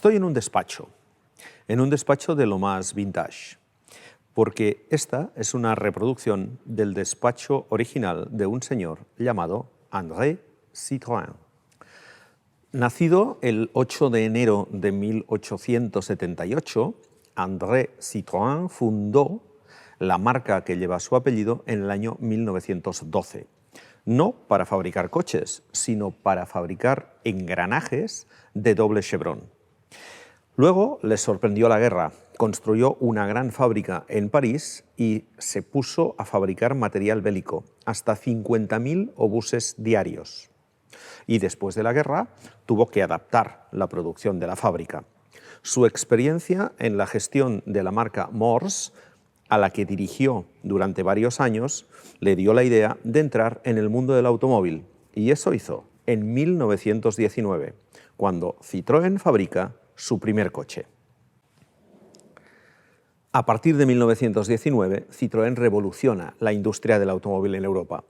Estoy en un despacho de lo más vintage, porque esta es una reproducción del despacho original de un señor llamado André Citroën. Nacido el 8 de enero de 1878, André Citroën fundó la marca que lleva su apellido en el año 1912. No para fabricar coches, sino para fabricar engranajes de doble chevrón. Luego les sorprendió la guerra, construyó una gran fábrica en París y se puso a fabricar material bélico, hasta 50.000 obuses diarios. Y después de la guerra tuvo que adaptar la producción de la fábrica. Su experiencia en la gestión de la marca Mors, a la que dirigió durante varios años, le dio la idea de entrar en el mundo del automóvil. Y eso hizo en 1919, cuando Citroën fabrica su primer coche. A partir de 1919, Citroën revoluciona la industria del automóvil en Europa.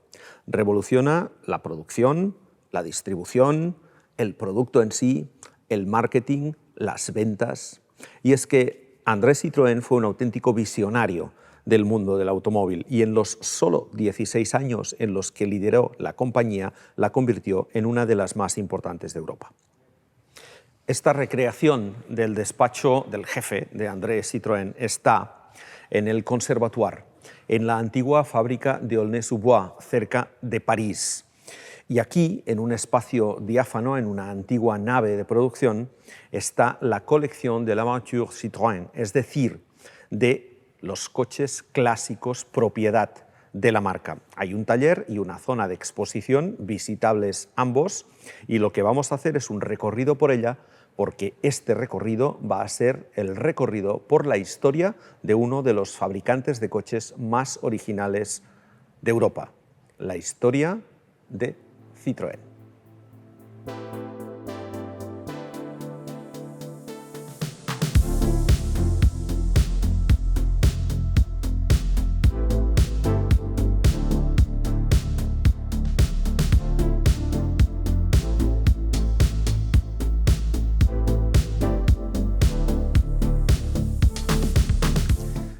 Revoluciona la producción, la distribución, el producto en sí, el marketing, las ventas. Y es que André Citroën fue un auténtico visionario del mundo del automóvil y en los solo 16 años en los que lideró la compañía, la convirtió en una de las más importantes de Europa. Esta recreación del despacho del jefe de André Citroën está en el Conservatoire, en la antigua fábrica de Aulnay-sous-Bois, cerca de París. Y aquí, en un espacio diáfano, en una antigua nave de producción, está la colección de l'Aventure Citroën, es decir, de los coches clásicos propiedad de la marca. Hay un taller y una zona de exposición visitables ambos y lo que vamos a hacer es un recorrido por ella porque este recorrido va a ser el recorrido por la historia de uno de los fabricantes de coches más originales de Europa, la historia de Citroën.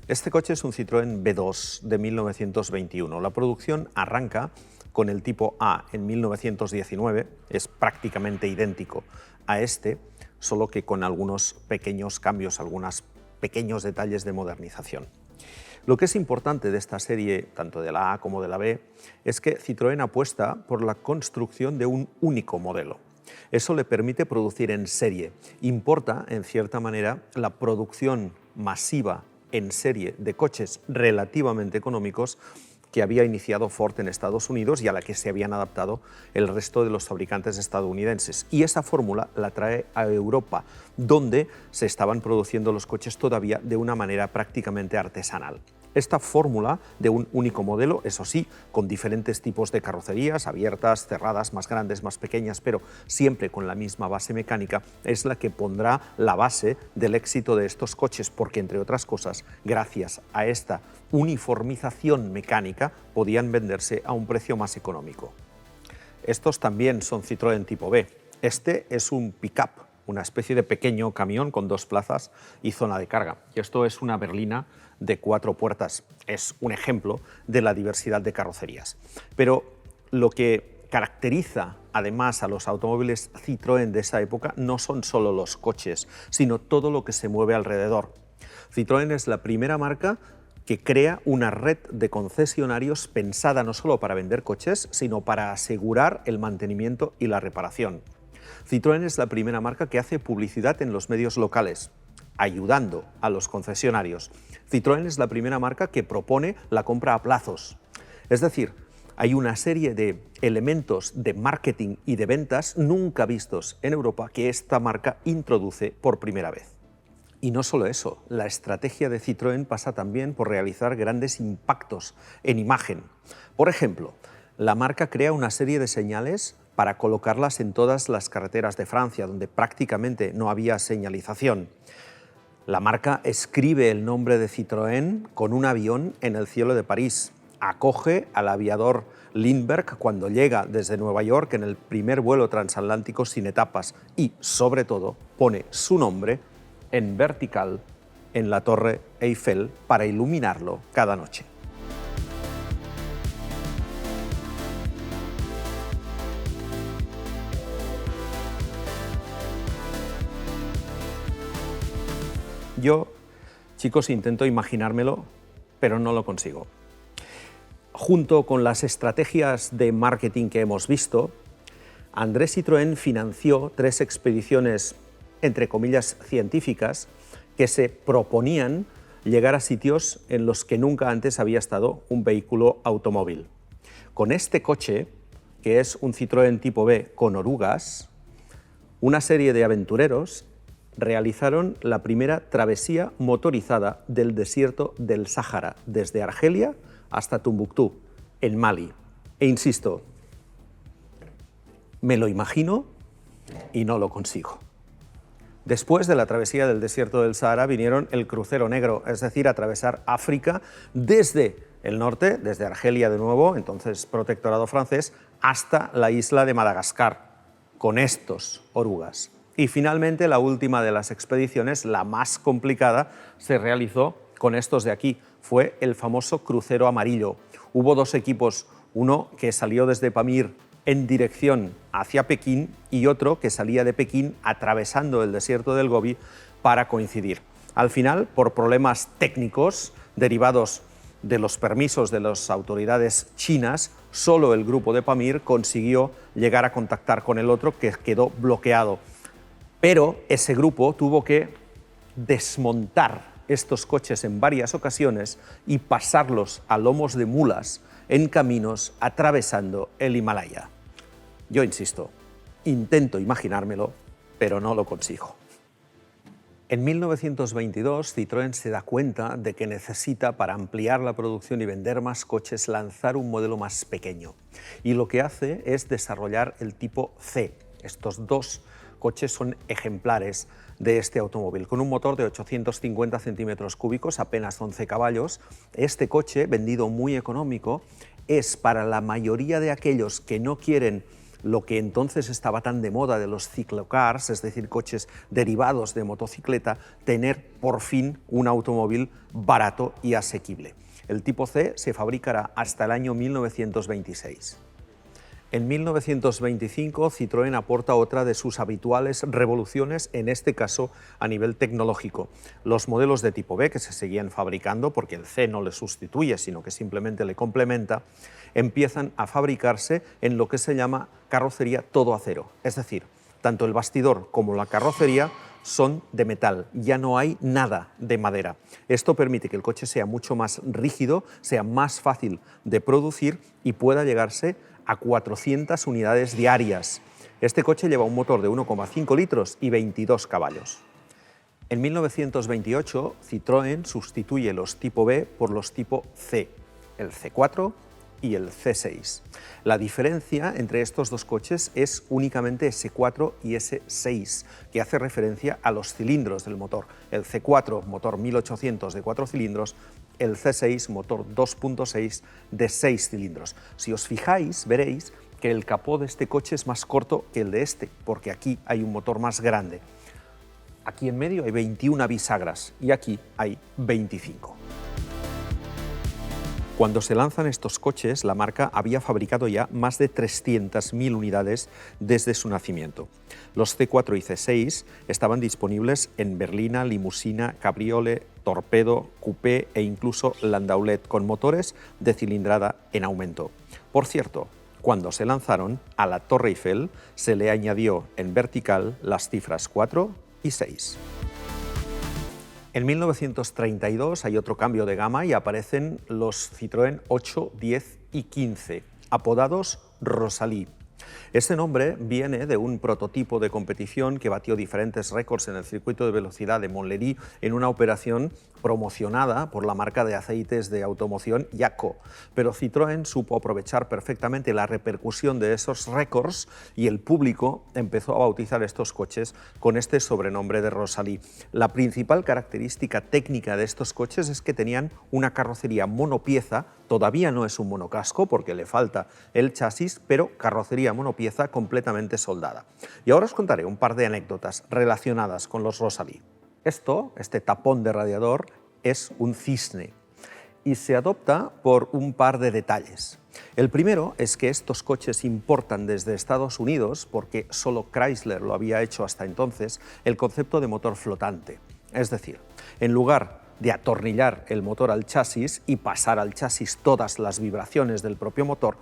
Este coche es un Citroën B2 de 1921. La producción arranca con el tipo A en 1919, es prácticamente idéntico a este, solo que con algunos pequeños cambios, algunos pequeños detalles de modernización. Lo que es importante de esta serie, tanto de la A como de la B, es que Citroën apuesta por la construcción de un único modelo. Eso le permite producir en serie. Importa, en cierta manera, la producción masiva en serie de coches relativamente económicos que había iniciado Ford en Estados Unidos y a la que se habían adaptado el resto de los fabricantes estadounidenses. Y esa fórmula la trae a Europa, donde se estaban produciendo los coches todavía de una manera prácticamente artesanal. Esta fórmula de un único modelo, eso sí, con diferentes tipos de carrocerías, abiertas, cerradas, más grandes, más pequeñas, pero siempre con la misma base mecánica, es la que pondrá la base del éxito de estos coches, porque, entre otras cosas, gracias a esta uniformización mecánica, podían venderse a un precio más económico. Estos también son Citroën tipo B. Este es un pick-up, una especie de pequeño camión con 2 plazas y zona de carga. Y esto es una berlina de 4 puertas. Es un ejemplo de la diversidad de carrocerías. Pero lo que caracteriza además a los automóviles Citroën de esa época no son solo los coches, sino todo lo que se mueve alrededor. Citroën es la primera marca que crea una red de concesionarios pensada no solo para vender coches, sino para asegurar el mantenimiento y la reparación. Citroën es la primera marca que hace publicidad en los medios locales, ayudando a los concesionarios. Citroën es la primera marca que propone la compra a plazos. Es decir, hay una serie de elementos de marketing y de ventas nunca vistos en Europa que esta marca introduce por primera vez. Y no solo eso, la estrategia de Citroën pasa también por realizar grandes impactos en imagen. Por ejemplo, la marca crea una serie de señales para colocarlas en todas las carreteras de Francia, donde prácticamente no había señalización. La marca escribe el nombre de Citroën con un avión en el cielo de París. Acoge al aviador Lindbergh, cuando llega desde Nueva York en el primer vuelo transatlántico sin etapas y, sobre todo, pone su nombre en vertical en la Torre Eiffel para iluminarlo cada noche. Yo, chicos, intento imaginármelo, pero no lo consigo. Junto con las estrategias de marketing que hemos visto, Andrés Citroën financió 3 expediciones, entre comillas, científicas, que se proponían llegar a sitios en los que nunca antes había estado un vehículo automóvil. Con este coche, que es un Citroën Tipo B con orugas, una serie de aventureros realizaron la primera travesía motorizada del desierto del Sáhara, desde Argelia hasta Tombuctú, en Mali. E insisto, me lo imagino y no lo consigo. Después de la travesía del desierto del Sahara vinieron el crucero negro, es decir, atravesar África desde el norte, desde Argelia de nuevo, entonces protectorado francés, hasta la isla de Madagascar, con estos orugas. Y finalmente la última de las expediciones, la más complicada, se realizó con estos de aquí. Fue el famoso crucero amarillo. Hubo 2 equipos, uno que salió desde Pamir en dirección hacia Pekín y otro que salía de Pekín atravesando el desierto del Gobi para coincidir. Al final, por problemas técnicos derivados de los permisos de las autoridades chinas, solo el grupo de Pamir consiguió llegar a contactar con el otro, que quedó bloqueado. Pero ese grupo tuvo que desmontar estos coches en varias ocasiones y pasarlos a lomos de mulas en caminos atravesando el Himalaya. Yo insisto, intento imaginármelo, pero no lo consigo. En 1922, Citroën se da cuenta de que necesita, para ampliar la producción y vender más coches, lanzar un modelo más pequeño. Y lo que hace es desarrollar el tipo C. Estos 2 coches son ejemplares de este automóvil. Con un motor de 850 centímetros cúbicos, apenas 11 caballos, este coche, vendido muy económico, es para la mayoría de aquellos que no quieren lo que entonces estaba tan de moda de los ciclocars, es decir, coches derivados de motocicleta, tener por fin un automóvil barato y asequible. El tipo C se fabricará hasta el año 1926. En 1925, Citroën aporta otra de sus habituales revoluciones, en este caso a nivel tecnológico. Los modelos de tipo B, que se seguían fabricando, porque el C no le sustituye, sino que simplemente le complementa, empiezan a fabricarse en lo que se llama carrocería todo acero. Es decir, tanto el bastidor como la carrocería son de metal, ya no hay nada de madera. Esto permite que el coche sea mucho más rígido, sea más fácil de producir y pueda llegarse a 400 unidades diarias. Este coche lleva un motor de 1,5 litros y 22 caballos. En 1928, Citroën sustituye los tipo B por los tipo C, el C4 y el C6. La diferencia entre estos 2 coches es únicamente S4 y S6, que hace referencia a los cilindros del motor. El C4, motor 1800 de 4 cilindros, el C6, motor 2.6 de 6 cilindros. Si os fijáis, veréis que el capó de este coche es más corto que el de este, porque aquí hay un motor más grande. Aquí en medio hay 21 bisagras y aquí hay 25. Cuando se lanzan estos coches, la marca había fabricado ya más de 300.000 unidades desde su nacimiento. Los C4 y C6 estaban disponibles en berlina, limusina, cabriole, torpedo, coupé e incluso landaulet, con motores de cilindrada en aumento. Por cierto, cuando se lanzaron, a la Torre Eiffel se le añadió en vertical las cifras 4 y 6. En 1932 hay otro cambio de gama y aparecen los Citroën 8, 10 y 15, apodados Rosalie. Este nombre viene de un prototipo de competición que batió diferentes récords en el circuito de velocidad de Montlhéry en una operación promocionada por la marca de aceites de automoción Yacco. Pero Citroën supo aprovechar perfectamente la repercusión de esos récords y el público empezó a bautizar estos coches con este sobrenombre de Rosalie. La principal característica técnica de estos coches es que tenían una carrocería monopieza. Todavía no es un monocasco porque le falta el chasis, pero carrocería monopieza completamente soldada. Y ahora os contaré un par de anécdotas relacionadas con los Rosalie. Este tapón de radiador, es un cisne y se adopta por un par de detalles. El primero es que estos coches importan desde Estados Unidos, porque solo Chrysler lo había hecho hasta entonces, el concepto de motor flotante. Es decir, en lugar de atornillar el motor al chasis y pasar al chasis todas las vibraciones del propio motor,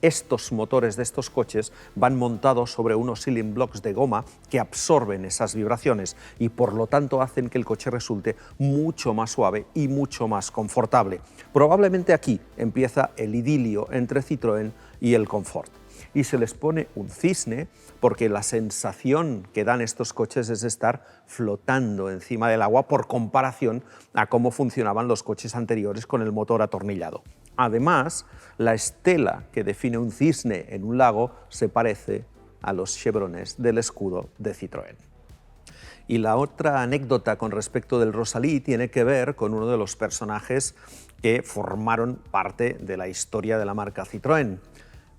estos motores de estos coches van montados sobre unos ceiling blocks de goma que absorben esas vibraciones y por lo tanto hacen que el coche resulte mucho más suave y mucho más confortable. Probablemente aquí empieza el idilio entre Citroën y el confort. Y se les pone un cisne porque la sensación que dan estos coches es estar flotando encima del agua por comparación a cómo funcionaban los coches anteriores con el motor atornillado. Además, la estela que define un cisne en un lago se parece a los chevrones del escudo de Citroën. Y la otra anécdota con respecto del Rosalie tiene que ver con uno de los personajes que formaron parte de la historia de la marca Citroën.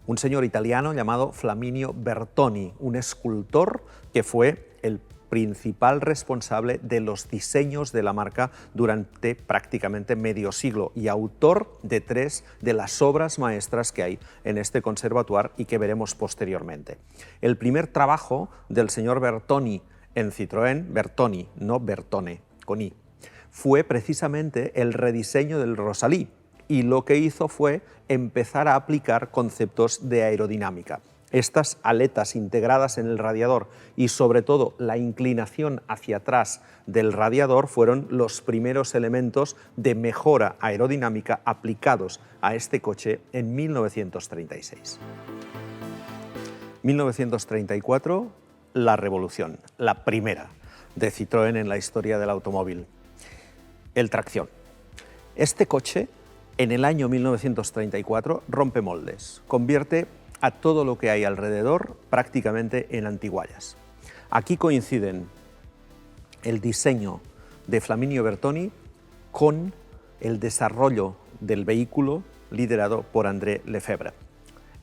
Un señor italiano llamado Flaminio Bertoni, un escultor que fue el principal responsable de los diseños de la marca durante prácticamente medio siglo y autor de 3 de las obras maestras que hay en este conservatoire y que veremos posteriormente. El primer trabajo del señor Bertoni en Citroën, Bertoni, no Bertone, con I, fue precisamente el rediseño del Rosalie, y lo que hizo fue empezar a aplicar conceptos de aerodinámica. Estas aletas integradas en el radiador y sobre todo la inclinación hacia atrás del radiador fueron los primeros elementos de mejora aerodinámica aplicados a este coche en 1936. 1934, la revolución, la primera de Citroën en la historia del automóvil. El tracción. Este coche, en el año 1934, rompe moldes, convierte a todo lo que hay alrededor prácticamente en antiguallas. Aquí coinciden el diseño de Flaminio Bertoni con el desarrollo del vehículo liderado por André Lefebvre.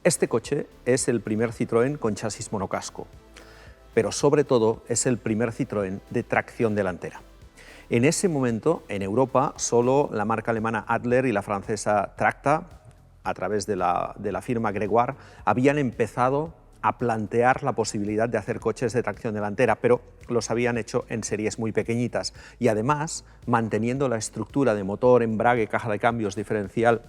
Este coche es el primer Citroën con chasis monocasco, pero sobre todo es el primer Citroën de tracción delantera. En ese momento, en Europa, solo la marca alemana Adler y la francesa Tracta, a través de la firma Gregoire, habían empezado a plantear la posibilidad de hacer coches de tracción delantera, pero los habían hecho en series muy pequeñitas y además manteniendo la estructura de motor, embrague, caja de cambios diferencial,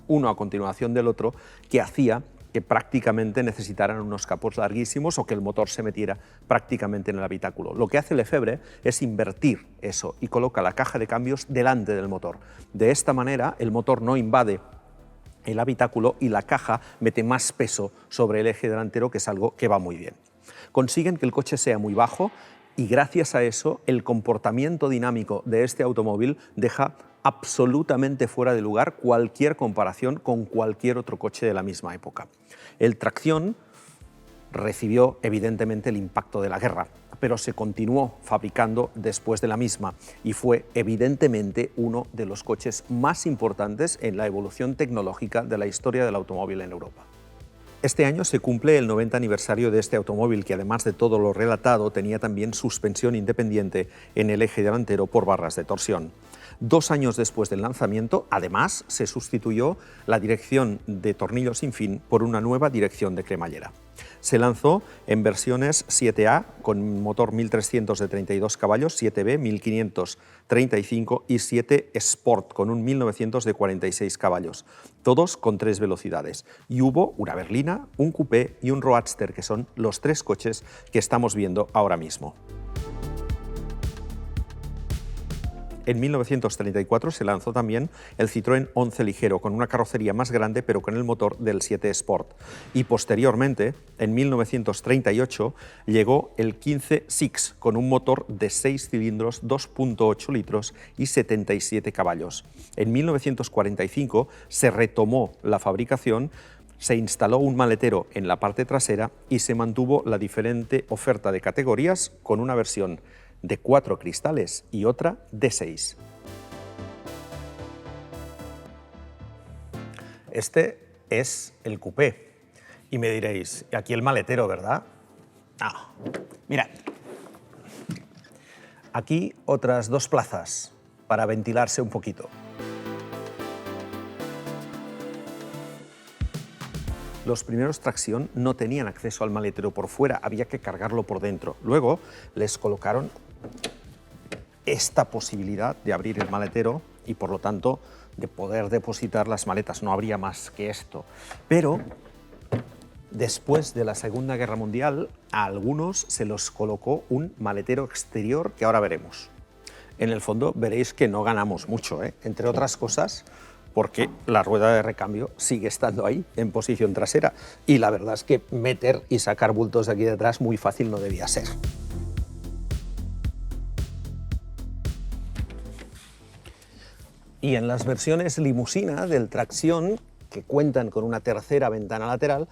uno a continuación del otro, que hacía que prácticamente necesitaran unos capós larguísimos o que el motor se metiera prácticamente en el habitáculo. Lo que hace Lefebvre es invertir eso y coloca la caja de cambios delante del motor. De esta manera el motor no invade el habitáculo y la caja mete más peso sobre el eje delantero, que es algo que va muy bien. Consiguen que el coche sea muy bajo y gracias a eso el comportamiento dinámico de este automóvil deja absolutamente fuera de lugar cualquier comparación con cualquier otro coche de la misma época. El tracción recibió evidentemente el impacto de la guerra, pero se continuó fabricando después de la misma y fue evidentemente uno de los coches más importantes en la evolución tecnológica de la historia del automóvil en Europa. Este año se cumple el 90 aniversario de este automóvil, que además de todo lo relatado tenía también suspensión independiente en el eje delantero por barras de torsión. 2 años después del lanzamiento, además, se sustituyó la dirección de tornillo sin fin por una nueva dirección de cremallera. Se lanzó en versiones 7A con motor 1300 de 32 caballos, 7B 1535 y 7 Sport con un 1900 de 46 caballos, todos con 3 velocidades. Y hubo una berlina, un coupé y un roadster, que son los 3 coches que estamos viendo ahora mismo. En 1934 se lanzó también el Citroën 11 ligero, con una carrocería más grande pero con el motor del 7 Sport. Y posteriormente, en 1938, llegó el 15 Six, con un motor de 6 cilindros, 2,8 litros y 77 caballos. En 1945 se retomó la fabricación, se instaló un maletero en la parte trasera y se mantuvo la diferente oferta de categorías con una versión de 4 cristales y otra de 6. Este es el coupé. Y me diréis, aquí el maletero, ¿verdad? Ah, mirad. Aquí otras 2 plazas para ventilarse un poquito. Los primeros tracción no tenían acceso al maletero por fuera, había que cargarlo por dentro. Luego les colocaron esta posibilidad de abrir el maletero y, por lo tanto, de poder depositar las maletas. No habría más que esto. Pero después de la Segunda Guerra Mundial, a algunos se los colocó un maletero exterior que ahora veremos. En el fondo veréis que no ganamos mucho, entre otras cosas porque la rueda de recambio sigue estando ahí, en posición trasera. Y la verdad es que meter y sacar bultos de aquí detrás muy fácil no debía ser. Y en las versiones limusina del tracción, que cuentan con una tercera ventana lateral,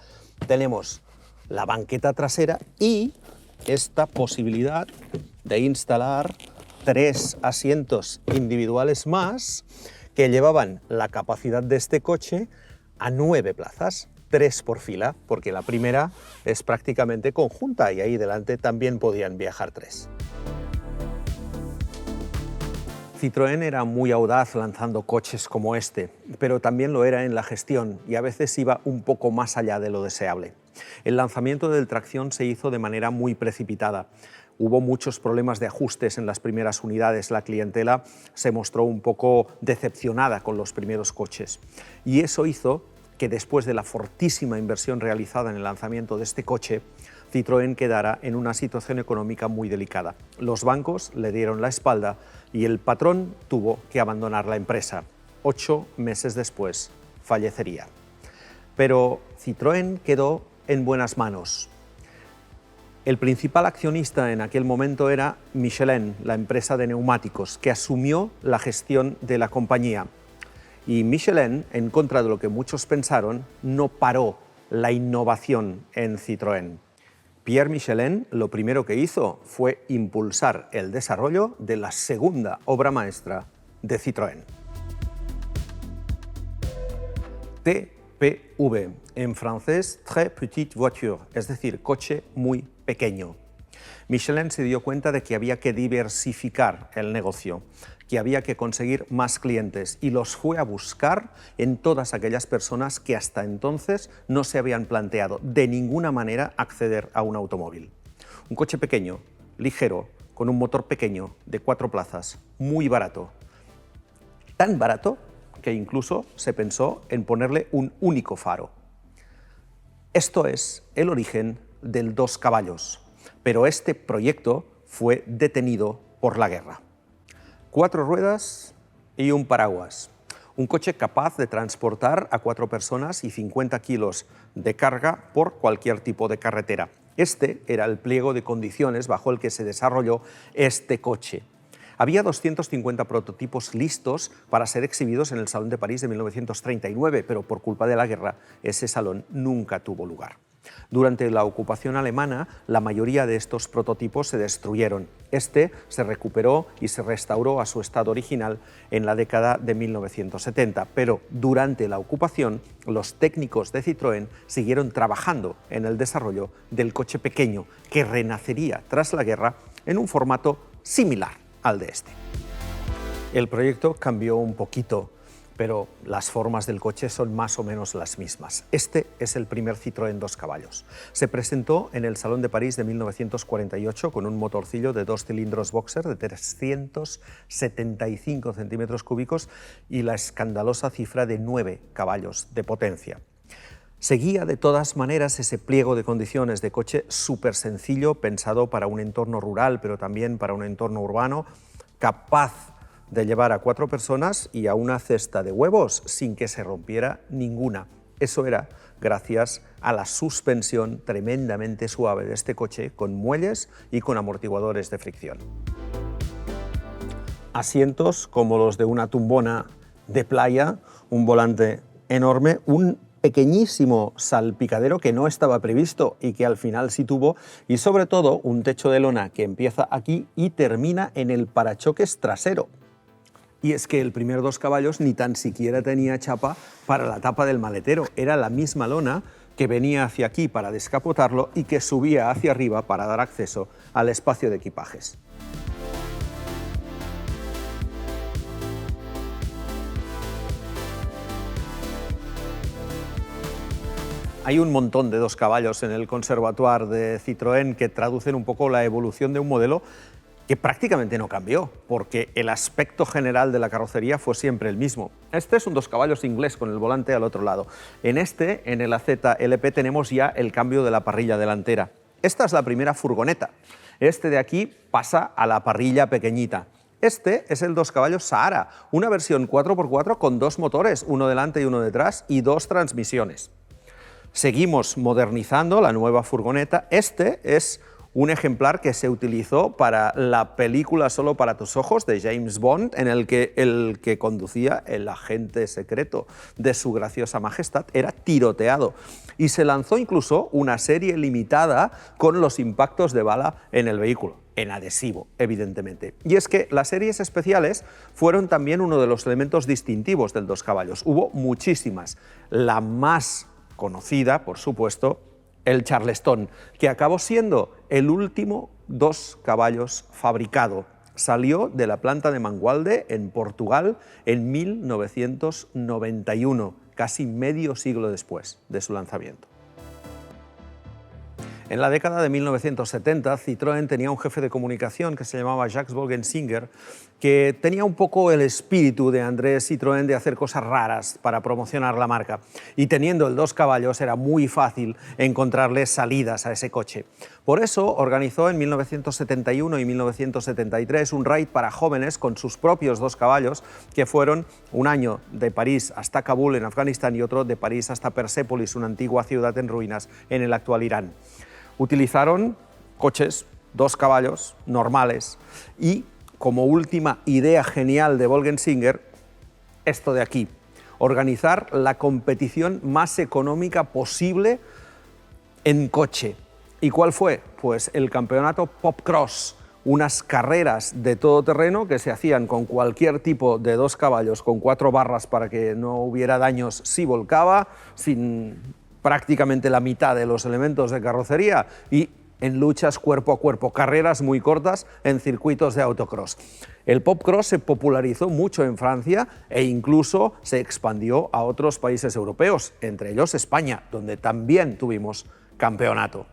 tenemos la banqueta trasera y esta posibilidad de instalar 3 asientos individuales más que llevaban la capacidad de este coche a 9 plazas, 3 por fila, porque la primera es prácticamente conjunta y ahí delante también podían viajar 3. Citroën era muy audaz lanzando coches como este, pero también lo era en la gestión y a veces iba un poco más allá de lo deseable. El lanzamiento del tracción se hizo de manera muy precipitada. Hubo muchos problemas de ajustes en las primeras unidades, la clientela se mostró un poco decepcionada con los primeros coches. Y eso hizo que después de la fortísima inversión realizada en el lanzamiento de este coche, Citroën quedara en una situación económica muy delicada. Los bancos le dieron la espalda y el patrón tuvo que abandonar la empresa. 8 meses después fallecería. Pero Citroën quedó en buenas manos. El principal accionista en aquel momento era Michelin, la empresa de neumáticos, que asumió la gestión de la compañía. Y Michelin, en contra de lo que muchos pensaron, no paró la innovación en Citroën. Pierre Michelin lo primero que hizo fue impulsar el desarrollo de la segunda obra maestra de Citroën. TPV, en francés, Très Petite Voiture, es decir, coche muy pequeño. Michelin se dio cuenta de que había que diversificar el negocio, que había que conseguir más clientes y los fue a buscar en todas aquellas personas que hasta entonces no se habían planteado de ninguna manera acceder a un automóvil. Un coche pequeño, ligero, con un motor pequeño de 4 plazas, muy barato. Tan barato que incluso se pensó en ponerle un único faro. Esto es el origen del 2 caballos, pero este proyecto fue detenido por la guerra. 4 ruedas y un paraguas. Un coche capaz de transportar a 4 personas y 50 kilos de carga por cualquier tipo de carretera. Este era el pliego de condiciones bajo el que se desarrolló este coche. Había 250 prototipos listos para ser exhibidos en el Salón de París de 1939, pero por culpa de la guerra ese salón nunca tuvo lugar. Durante la ocupación alemana, la mayoría de estos prototipos se destruyeron. Este se recuperó y se restauró a su estado original en la década de 1970, pero durante la ocupación, los técnicos de Citroën siguieron trabajando en el desarrollo del coche pequeño, que renacería tras la guerra en un formato similar al de este. El proyecto cambió un poquito, pero las formas del coche son más o menos las mismas. Este es el primer Citroën 2 caballos. Se presentó en el Salón de París de 1948 con un motorcillo de 2 cilindros boxer de 375 centímetros cúbicos y la escandalosa cifra de 9 caballos de potencia. Seguía de todas maneras ese pliego de condiciones de coche súper sencillo, pensado para un entorno rural, pero también para un entorno urbano, capaz de llevar a 4 personas y a una cesta de huevos sin que se rompiera ninguna. Eso era gracias a la suspensión tremendamente suave de este coche, con muelles y con amortiguadores de fricción. Asientos como los de una tumbona de playa, un volante enorme, un pequeñísimo salpicadero que no estaba previsto y que al final sí tuvo, y sobre todo un techo de lona que empieza aquí y termina en el parachoques trasero. Y es que el primer 2 caballos ni tan siquiera tenía chapa para la tapa del maletero, era la misma lona que venía hacia aquí para descapotarlo y que subía hacia arriba para dar acceso al espacio de equipajes. Hay un montón de 2 caballos en el Conservatoire de Citroën que traducen un poco la evolución de un modelo que prácticamente no cambió, porque el aspecto general de la carrocería fue siempre el mismo. Este es un 2 caballos inglés con el volante al otro lado. En el AZ LP, tenemos ya el cambio de la parrilla delantera. Esta es la primera furgoneta. Este de aquí pasa a la parrilla pequeñita. Este es el 2 caballos Sahara, una versión 4x4 con 2 motores, uno delante y uno detrás, y 2 transmisiones. Seguimos modernizando la nueva furgoneta. Este es un ejemplar que se utilizó para la película Solo para tus ojos de James Bond, en el que conducía el agente secreto de su graciosa majestad era tiroteado. Y se lanzó incluso una serie limitada con los impactos de bala en el vehículo, en adhesivo, evidentemente. Y es que las series especiales fueron también uno de los elementos distintivos del 2 caballos. Hubo muchísimas. La más conocida, por supuesto, el Charleston, que acabó siendo el último 2 caballos fabricado. Salió de la planta de Mangualde, en Portugal, en 1991, casi medio siglo después de su lanzamiento. En la década de 1970, Citroën tenía un jefe de comunicación que se llamaba Jacques Wolgensinger, que tenía un poco el espíritu de André Citroën de hacer cosas raras para promocionar la marca. Y teniendo el 2 caballos era muy fácil encontrarle salidas a ese coche. Por eso organizó en 1971 y 1973 un raid para jóvenes con sus propios 2 caballos, que fueron un año de París hasta Kabul en Afganistán y otro de París hasta Persépolis, una antigua ciudad en ruinas en el actual Irán. Utilizaron coches 2 caballos normales y, como última idea genial de Wolgensinger, esto de aquí: organizar la competición más económica posible en coche. ¿Y cuál fue? Pues el campeonato Pop Cross, unas carreras de todoterreno que se hacían con cualquier tipo de 2 caballos con 4 barras para que no hubiera daños si volcaba, sin prácticamente la mitad de los elementos de carrocería, y en luchas cuerpo a cuerpo, carreras muy cortas en circuitos de autocross. El popcross se popularizó mucho en Francia e incluso se expandió a otros países europeos, entre ellos España, donde también tuvimos campeonato.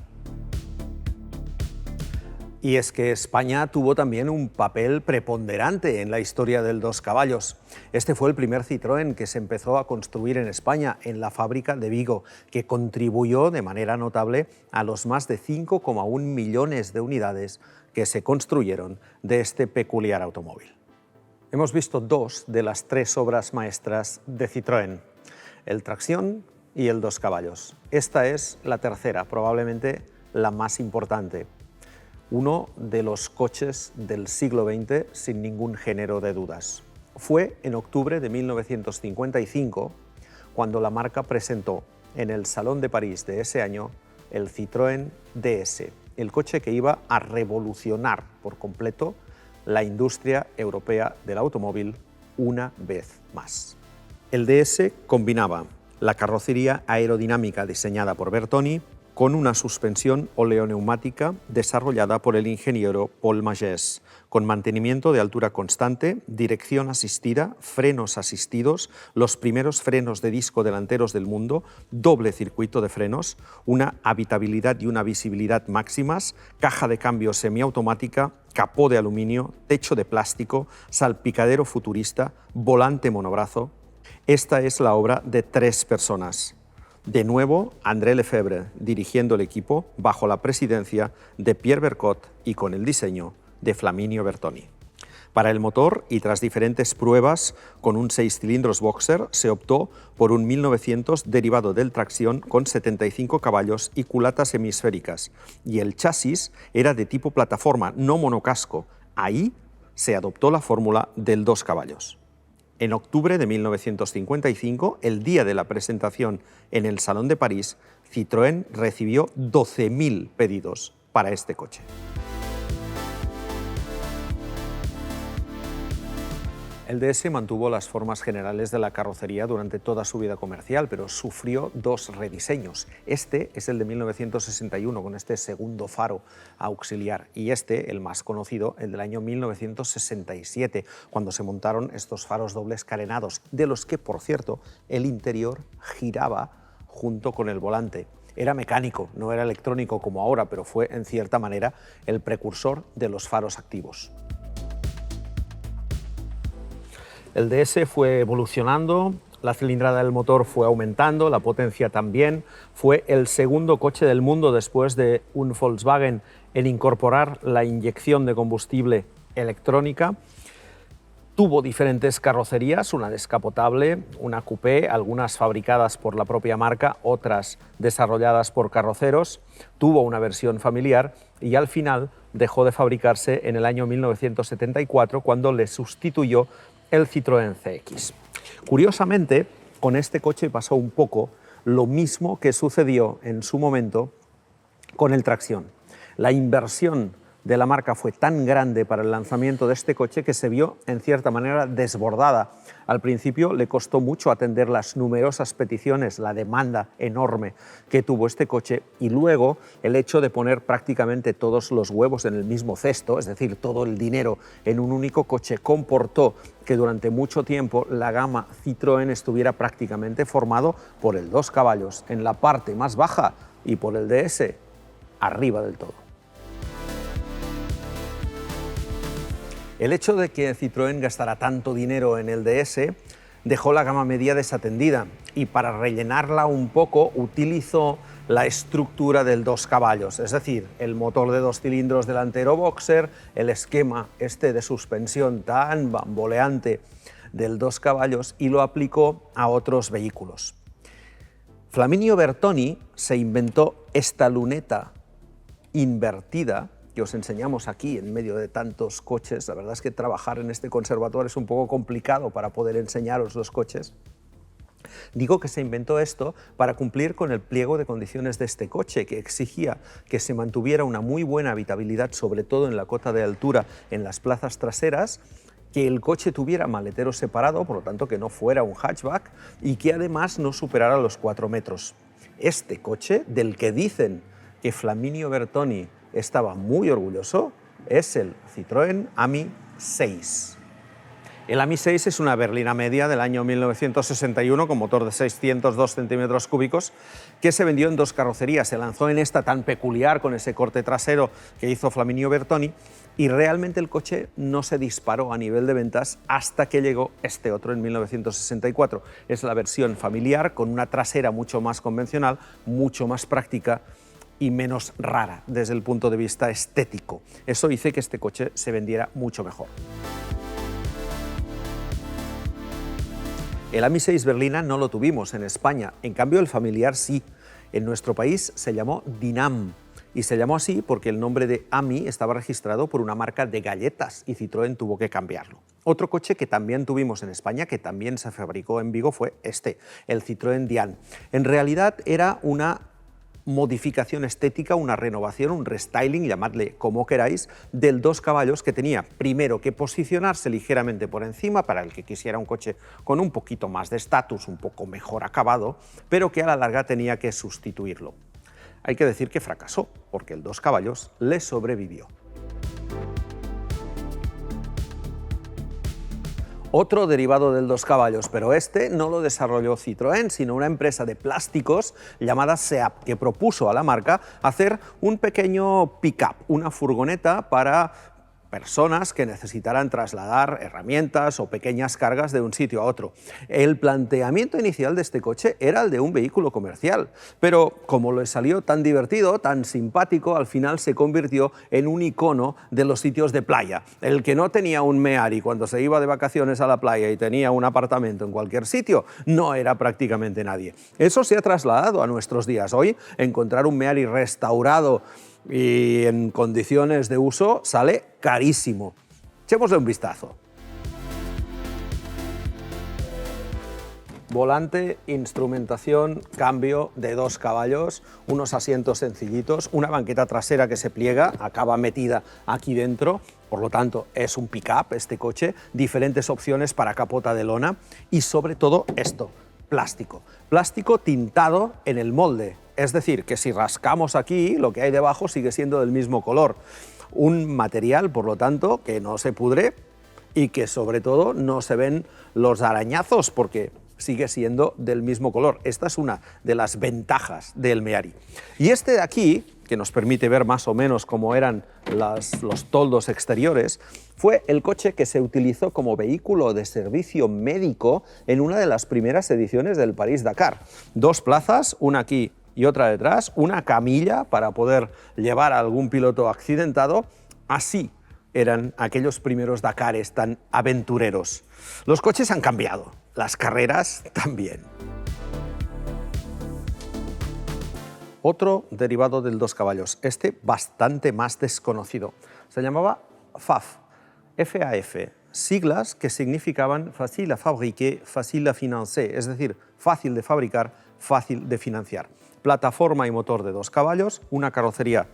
Y es que España tuvo también un papel preponderante en la historia del 2 caballos. Este fue el primer Citroën que se empezó a construir en España, en la fábrica de Vigo, que contribuyó de manera notable a los más de 5,1 millones de unidades que se construyeron de este peculiar automóvil. Hemos visto 2 de las 3 obras maestras de Citroën: el tracción y el 2 caballos. Esta es la tercera, probablemente la más importante. Uno de los coches del siglo XX sin ningún género de dudas. Fue en octubre de 1955 cuando la marca presentó en el Salón de París de ese año el Citroën DS, el coche que iba a revolucionar por completo la industria europea del automóvil una vez más. El DS combinaba la carrocería aerodinámica diseñada por Bertoni con una suspensión oleoneumática desarrollada por el ingeniero Paul Magès, con mantenimiento de altura constante, dirección asistida, frenos asistidos, los primeros frenos de disco delanteros del mundo, doble circuito de frenos, una habitabilidad y una visibilidad máximas, caja de cambio semiautomática, capó de aluminio, techo de plástico, salpicadero futurista, volante monobrazo. Esta es la obra de 3 personas. De nuevo, André Lefebvre dirigiendo el equipo bajo la presidencia de Pierre Bercot y con el diseño de Flaminio Bertoni. Para el motor, y tras diferentes pruebas con un 6 cilindros boxer, se optó por un 1900 derivado del tracción con 75 caballos y culatas hemisféricas. Y el chasis era de tipo plataforma, no monocasco. Ahí se adoptó la fórmula del 2 caballos. En octubre de 1955, el día de la presentación en el Salón de París, Citroën recibió 12.000 pedidos para este coche. El DS mantuvo las formas generales de la carrocería durante toda su vida comercial, pero sufrió dos rediseños. Este es el de 1961, con este segundo faro auxiliar, y este, el más conocido, el del año 1967, cuando se montaron estos faros dobles carenados, de los que, por cierto, el interior giraba junto con el volante. Era mecánico, no era electrónico como ahora, pero fue, en cierta manera, el precursor de los faros activos. El DS fue evolucionando, la cilindrada del motor fue aumentando, la potencia también. Fue el segundo coche del mundo después de un Volkswagen en incorporar la inyección de combustible electrónica. Tuvo diferentes carrocerías, una descapotable, una coupé, algunas fabricadas por la propia marca, otras desarrolladas por carroceros. Tuvo una versión familiar y al final dejó de fabricarse en el año 1974, cuando le sustituyó el Citroën CX. Curiosamente, con este coche pasó un poco lo mismo que sucedió en su momento con el tracción. La inversión de la marca fue tan grande para el lanzamiento de este coche que se vio, en cierta manera, desbordada. Al principio le costó mucho atender las numerosas peticiones, la demanda enorme que tuvo este coche, y luego el hecho de poner prácticamente todos los huevos en el mismo cesto, es decir, todo el dinero en un único coche, comportó que durante mucho tiempo la gama Citroën estuviera prácticamente formado por el 2 caballos en la parte más baja y por el DS arriba del todo. El hecho de que Citroën gastara tanto dinero en el DS dejó la gama media desatendida, y para rellenarla un poco utilizó la estructura del 2 caballos, es decir, el motor de 2 cilindros delantero boxer, el esquema este de suspensión tan bamboleante del 2 caballos, y lo aplicó a otros vehículos. Flaminio Bertoni se inventó esta luneta invertida que os enseñamos aquí en medio de tantos coches. La verdad es que trabajar en este conservatorio es un poco complicado para poder enseñaros los coches. Digo que se inventó esto para cumplir con el pliego de condiciones de este coche, que exigía que se mantuviera una muy buena habitabilidad, sobre todo en la cota de altura en las plazas traseras, que el coche tuviera maletero separado, por lo tanto que no fuera un hatchback, y que además no superara los 4 metros. Este coche, del que dicen que Flaminio Bertoni estaba muy orgulloso, es el Citroën AMI 6. El AMI 6 es una berlina media del año 1961 con motor de 602 centímetros cúbicos que se vendió en 2 carrocerías. Se lanzó en esta tan peculiar, con ese corte trasero que hizo Flaminio Bertoni, y realmente el coche no se disparó a nivel de ventas hasta que llegó este otro en 1964. Es la versión familiar, con una trasera mucho más convencional, mucho más práctica y menos rara desde el punto de vista estético. Eso hizo que este coche se vendiera mucho mejor. El AMI 6 berlina no lo tuvimos en España, en cambio el familiar sí. En nuestro país se llamó Dinam, y se llamó así porque el nombre de AMI estaba registrado por una marca de galletas y Citroën tuvo que cambiarlo. Otro coche que también tuvimos en España, que también se fabricó en Vigo, fue este, el Citroën Diane. En realidad era una modificación estética, una renovación, un restyling, llamadle como queráis, del 2 caballos, que tenía primero que posicionarse ligeramente por encima para el que quisiera un coche con un poquito más de estatus, un poco mejor acabado, pero que a la larga tenía que sustituirlo. Hay que decir que fracasó, porque el 2 caballos le sobrevivió. Otro derivado del 2 caballos, pero este no lo desarrolló Citroën, sino una empresa de plásticos llamada SEAT, que propuso a la marca hacer un pequeño pick-up, una furgoneta para personas que necesitaran trasladar herramientas o pequeñas cargas de un sitio a otro. El planteamiento inicial de este coche era el de un vehículo comercial, pero como le salió tan divertido, tan simpático, al final se convirtió en un icono de los sitios de playa. El que no tenía un Méhari cuando se iba de vacaciones a la playa y tenía un apartamento en cualquier sitio, no era prácticamente nadie. Eso se ha trasladado a nuestros días. Hoy, encontrar un Méhari restaurado y en condiciones de uso sale carísimo. Echémosle un vistazo. Volante, instrumentación, cambio de 2 caballos, unos asientos sencillitos, una banqueta trasera que se pliega, acaba metida aquí dentro, por lo tanto es un pick-up este coche, diferentes opciones para capota de lona y sobre todo esto, plástico. Plástico tintado en el molde. Es decir, que si rascamos aquí, lo que hay debajo sigue siendo del mismo color. Un material, por lo tanto, que no se pudre y que sobre todo no se ven los arañazos porque sigue siendo del mismo color. Esta es una de las ventajas del Méhari. Y este de aquí, que nos permite ver más o menos cómo eran los toldos exteriores, fue el coche que se utilizó como vehículo de servicio médico en una de las primeras ediciones del París-Dakar. 2 plazas, una aquí y otra detrás, una camilla para poder llevar a algún piloto accidentado. Así eran aquellos primeros Dakares tan aventureros. Los coches han cambiado, las carreras también. Otro derivado del 2 caballos, este bastante más desconocido. Se llamaba FAF, F-A-F, siglas que significaban facile à fabriquer, facile à financer, es decir, fácil de fabricar, fácil de financiar. Plataforma y motor de 2 caballos, una carrocería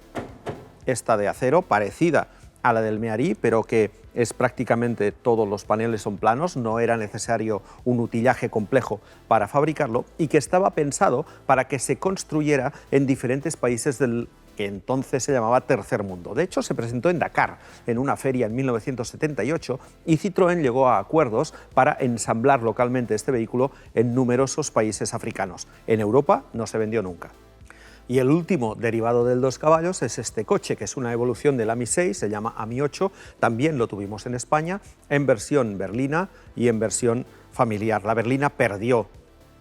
esta de acero, parecida a la del Méhari, pero que es prácticamente todos los paneles son planos, no era necesario un utillaje complejo para fabricarlo y que estaba pensado para que se construyera en diferentes países del que entonces se llamaba Tercer Mundo. De hecho, se presentó en Dakar, en una feria en 1978, y Citroën llegó a acuerdos para ensamblar localmente este vehículo en numerosos países africanos. En Europa no se vendió nunca. Y el último derivado del 2 caballos es este coche, que es una evolución del AMI 6, se llama AMI 8, también lo tuvimos en España, en versión berlina y en versión familiar. La berlina perdió,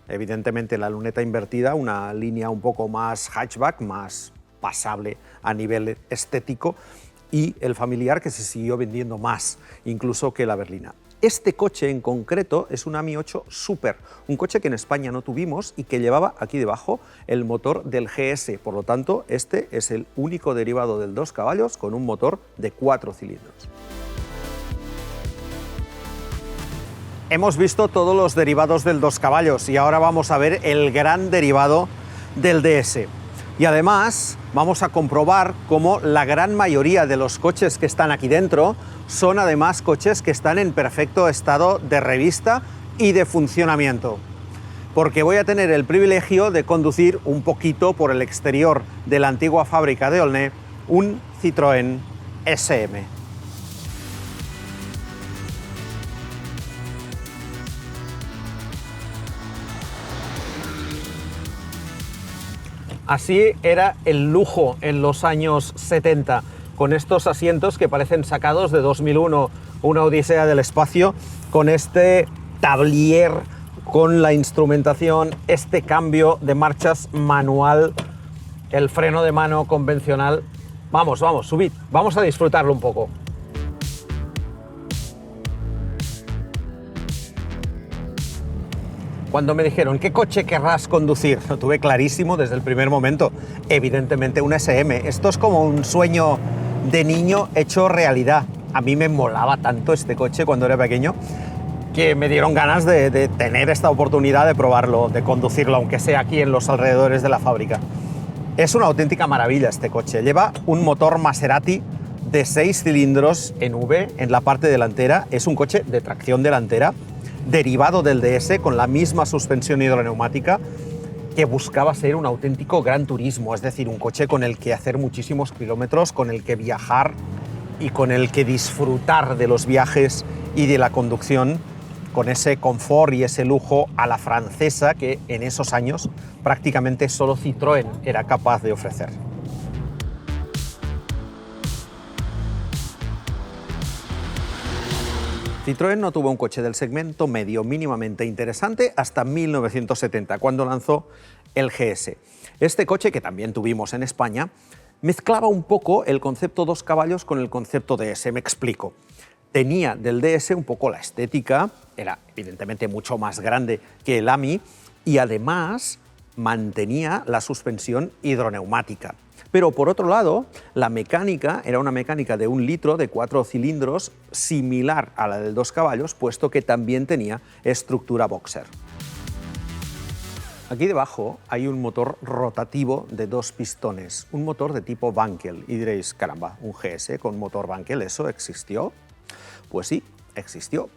evidentemente, la luneta invertida, una línea un poco más hatchback, más pasable a nivel estético, y el familiar, que se siguió vendiendo más incluso que la berlina. Este coche en concreto es un AMI 8 Super, un coche que en España no tuvimos y que llevaba aquí debajo el motor del GS. Por lo tanto, este es el único derivado del 2 caballos con un motor de 4 cilindros. Hemos visto todos los derivados del 2 caballos y ahora vamos a ver el gran derivado del DS. Y además vamos a comprobar cómo la gran mayoría de los coches que están aquí dentro son además coches que están en perfecto estado de revista y de funcionamiento. Porque voy a tener el privilegio de conducir un poquito por el exterior de la antigua fábrica de Aulnay un Citroën SM. Así era el lujo en los años 70, con estos asientos que parecen sacados de 2001, una odisea del espacio, con este tablier, con la instrumentación, este cambio de marchas manual, el freno de mano convencional. Vamos, vamos, subid, vamos a disfrutarlo un poco. Cuando me dijeron, ¿qué coche querrás conducir? Lo tuve clarísimo desde el primer momento. Evidentemente un SM. Esto es como un sueño de niño hecho realidad. A mí me molaba tanto este coche cuando era pequeño que me dieron ganas de tener esta oportunidad de probarlo, de conducirlo, aunque sea aquí en los alrededores de la fábrica. Es una auténtica maravilla este coche. Lleva un motor Maserati de 6 cilindros en V en la parte delantera. Es un coche de tracción delantera, derivado del DS, con la misma suspensión hidroneumática, que buscaba ser un auténtico gran turismo, es decir, un coche con el que hacer muchísimos kilómetros, con el que viajar y con el que disfrutar de los viajes y de la conducción, con ese confort y ese lujo a la francesa que en esos años prácticamente solo Citroën era capaz de ofrecer. Citroën no tuvo un coche del segmento medio mínimamente interesante hasta 1970, cuando lanzó el GS. Este coche, que también tuvimos en España, mezclaba un poco el concepto dos caballos con el concepto DS. Me explico. Tenía del DS un poco la estética, era evidentemente mucho más grande que el AMI y además mantenía la suspensión hidroneumática. Pero por otro lado, la mecánica era una mecánica de 1 litro de 4 cilindros similar a la del 2 caballos, puesto que también tenía estructura boxer. Aquí debajo hay un motor rotativo de 2 pistones, un motor de tipo Wankel. Y diréis, caramba, un GS con motor Wankel, ¿eso existió? Pues sí, existió.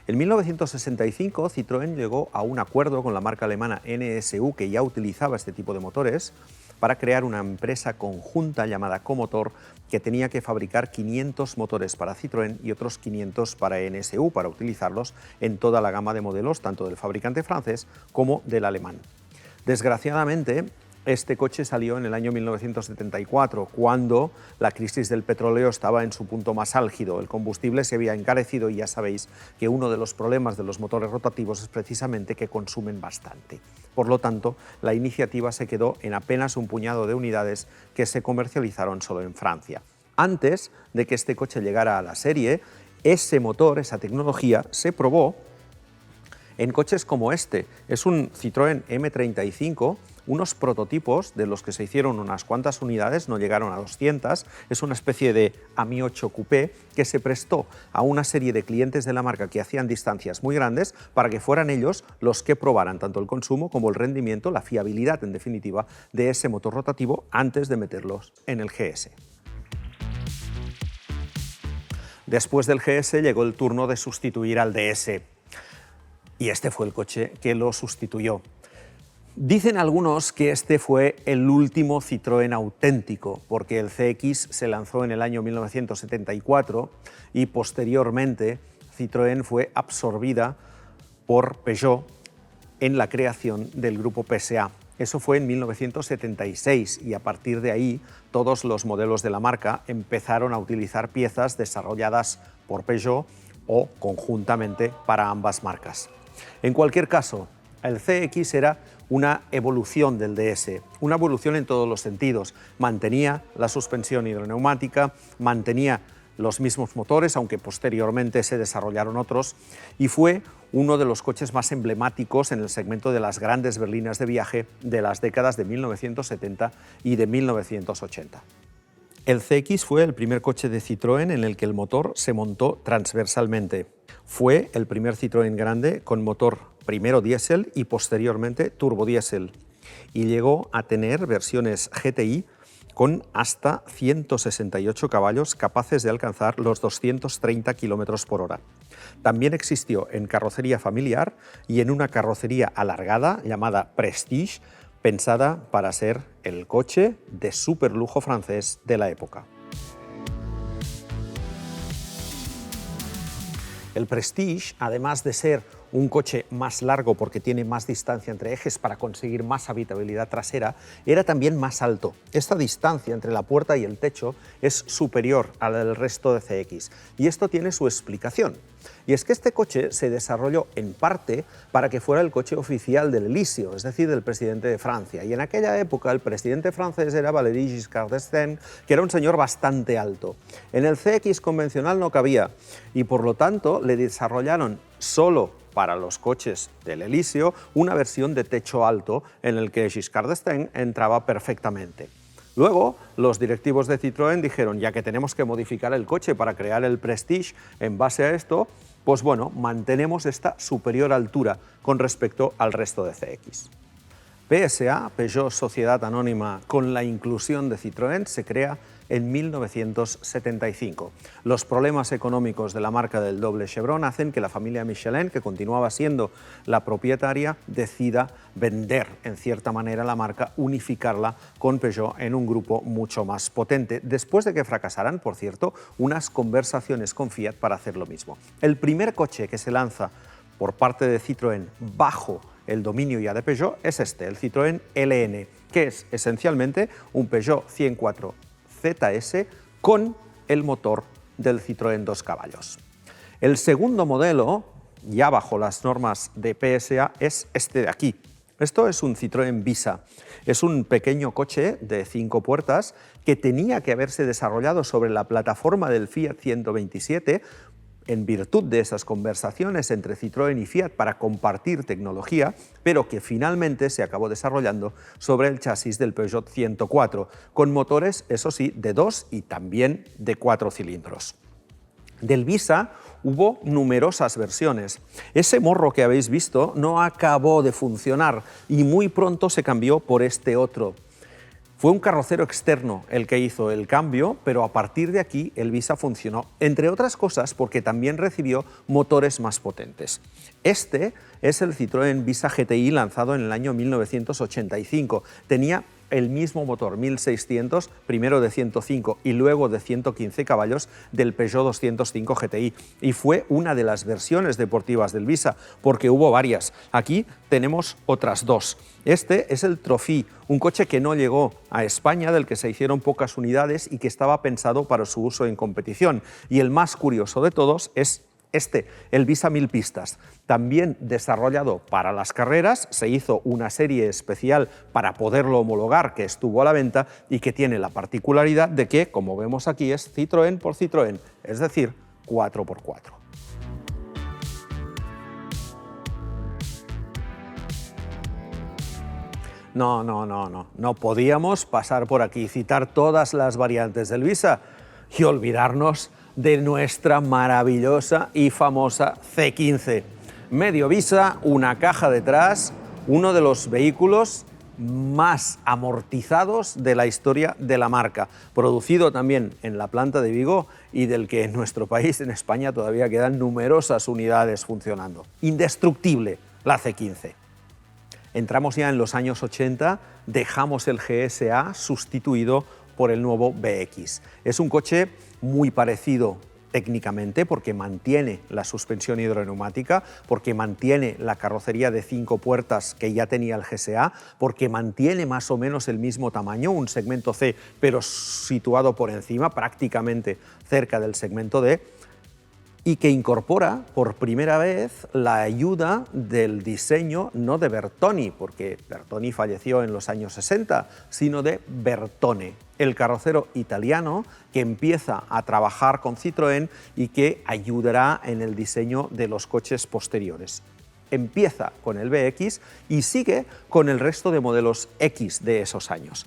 En 1965 Citroën llegó a un acuerdo con la marca alemana NSU, que ya utilizaba este tipo de motores, para crear una empresa conjunta llamada Comotor, que tenía que fabricar 500 motores para Citroën y otros 500 para NSU, para utilizarlos en toda la gama de modelos, tanto del fabricante francés como del alemán. Desgraciadamente, este coche salió en el año 1974, cuando la crisis del petróleo estaba en su punto más álgido. El combustible se había encarecido y ya sabéis que uno de los problemas de los motores rotativos es precisamente que consumen bastante. Por lo tanto, la iniciativa se quedó en apenas un puñado de unidades que se comercializaron solo en Francia. Antes de que este coche llegara a la serie, ese motor, esa tecnología, se probó en coches como este. Es un Citroën M35, unos prototipos de los que se hicieron unas cuantas unidades, no llegaron a 200, es una especie de AMI 8 Coupé que se prestó a una serie de clientes de la marca que hacían distancias muy grandes para que fueran ellos los que probaran tanto el consumo como el rendimiento, la fiabilidad en definitiva de ese motor rotativo antes de meterlos en el GS. Después del GS llegó el turno de sustituir al DS y este fue el coche que lo sustituyó. Dicen algunos que este fue el último Citroën auténtico, porque el CX se lanzó en el año 1974 y posteriormente Citroën fue absorbida por Peugeot en la creación del grupo PSA. Eso fue en 1976 y a partir de ahí todos los modelos de la marca empezaron a utilizar piezas desarrolladas por Peugeot o conjuntamente para ambas marcas. En cualquier caso, el CX era una evolución del DS, una evolución en todos los sentidos. Mantenía la suspensión hidroneumática, mantenía los mismos motores, aunque posteriormente se desarrollaron otros, y fue uno de los coches más emblemáticos en el segmento de las grandes berlinas de viaje de las décadas de 1970 y de 1980. El CX fue el primer coche de Citroën en el que el motor se montó transversalmente. Fue el primer Citroën grande con motor primero diésel y posteriormente turbodiésel, y llegó a tener versiones GTI con hasta 168 caballos capaces de alcanzar los 230 km/h. También existió en carrocería familiar y en una carrocería alargada llamada Prestige, pensada para ser el coche de superlujo francés de la época. El Prestige, además de ser un coche más largo porque tiene más distancia entre ejes para conseguir más habitabilidad trasera, era también más alto. Esta distancia entre la puerta y el techo es superior a la del resto de CX y esto tiene su explicación. Y es que este coche se desarrolló en parte para que fuera el coche oficial del Elíseo, es decir, del presidente de Francia. Y en aquella época el presidente francés era Valéry Giscard d'Estaing, que era un señor bastante alto. En el CX convencional no cabía y por lo tanto le desarrollaron solo para los coches del Elíseo una versión de techo alto en el que Giscard d'Estaing entraba perfectamente. Luego, los directivos de Citroën dijeron, ya que tenemos que modificar el coche para crear el Prestige en base a esto, pues bueno, mantenemos esta superior altura con respecto al resto de CX. PSA, Peugeot Sociedad Anónima, con la inclusión de Citroën, se crea en 1975. Los problemas económicos de la marca del doble chevron hacen que la familia Michelin, que continuaba siendo la propietaria, decida vender en cierta manera la marca, unificarla con Peugeot en un grupo mucho más potente, después de que fracasaran, por cierto, unas conversaciones con Fiat para hacer lo mismo. El primer coche que se lanza por parte de Citroën bajo el dominio ya de Peugeot es este, el Citroën LN, que es esencialmente un Peugeot 104 ZS con el motor del Citroën 2 caballos. El segundo modelo, ya bajo las normas de PSA, es este de aquí. Esto es un Citroën Visa. Es un pequeño coche de 5 puertas que tenía que haberse desarrollado sobre la plataforma del Fiat 127 en virtud de esas conversaciones entre Citroën y Fiat para compartir tecnología, pero que finalmente se acabó desarrollando sobre el chasis del Peugeot 104, con motores, eso sí, de 2 y también de 4 cilindros. Del Visa hubo numerosas versiones. Ese morro que habéis visto no acabó de funcionar y muy pronto se cambió por este otro. Fue un carrocero externo el que hizo el cambio, pero a partir de aquí el Visa funcionó, entre otras cosas porque también recibió motores más potentes. Este es el Citroën Visa GTI lanzado en el año 1985. Tenía el mismo motor 1600, primero de 105 y luego de 115 caballos del Peugeot 205 GTI, y fue una de las versiones deportivas del Visa, porque hubo varias. Aquí tenemos otras dos. Este es el Trophy, un coche que no llegó a España, del que se hicieron pocas unidades y que estaba pensado para su uso en competición. Y el más curioso de todos es este, el Visa 1000 pistas, también desarrollado para las carreras. Se hizo una serie especial para poderlo homologar, que estuvo a la venta y que tiene la particularidad de que, como vemos aquí, es Citroën por Citroën, es decir, 4x4. No podíamos pasar por aquí y citar todas las variantes del Visa y olvidarnos de nuestra maravillosa y famosa C15. Medio Visa, una caja detrás, uno de los vehículos más amortizados de la historia de la marca, producido también en la planta de Vigo y del que en nuestro país, en España, todavía quedan numerosas unidades funcionando. Indestructible la C15. Entramos ya en los años 80, dejamos el GSA sustituido por el nuevo BX. Es un coche muy parecido técnicamente porque mantiene la suspensión hidroneumática, porque mantiene la carrocería de 5 puertas que ya tenía el GSA, porque mantiene más o menos el mismo tamaño, un segmento C, pero situado por encima, prácticamente cerca del segmento D, y que incorpora por primera vez la ayuda del diseño no de Bertoni, porque Bertoni falleció en los años 60, sino de Bertone, el carrocero italiano que empieza a trabajar con Citroën y que ayudará en el diseño de los coches posteriores. Empieza con el BX y sigue con el resto de modelos X de esos años.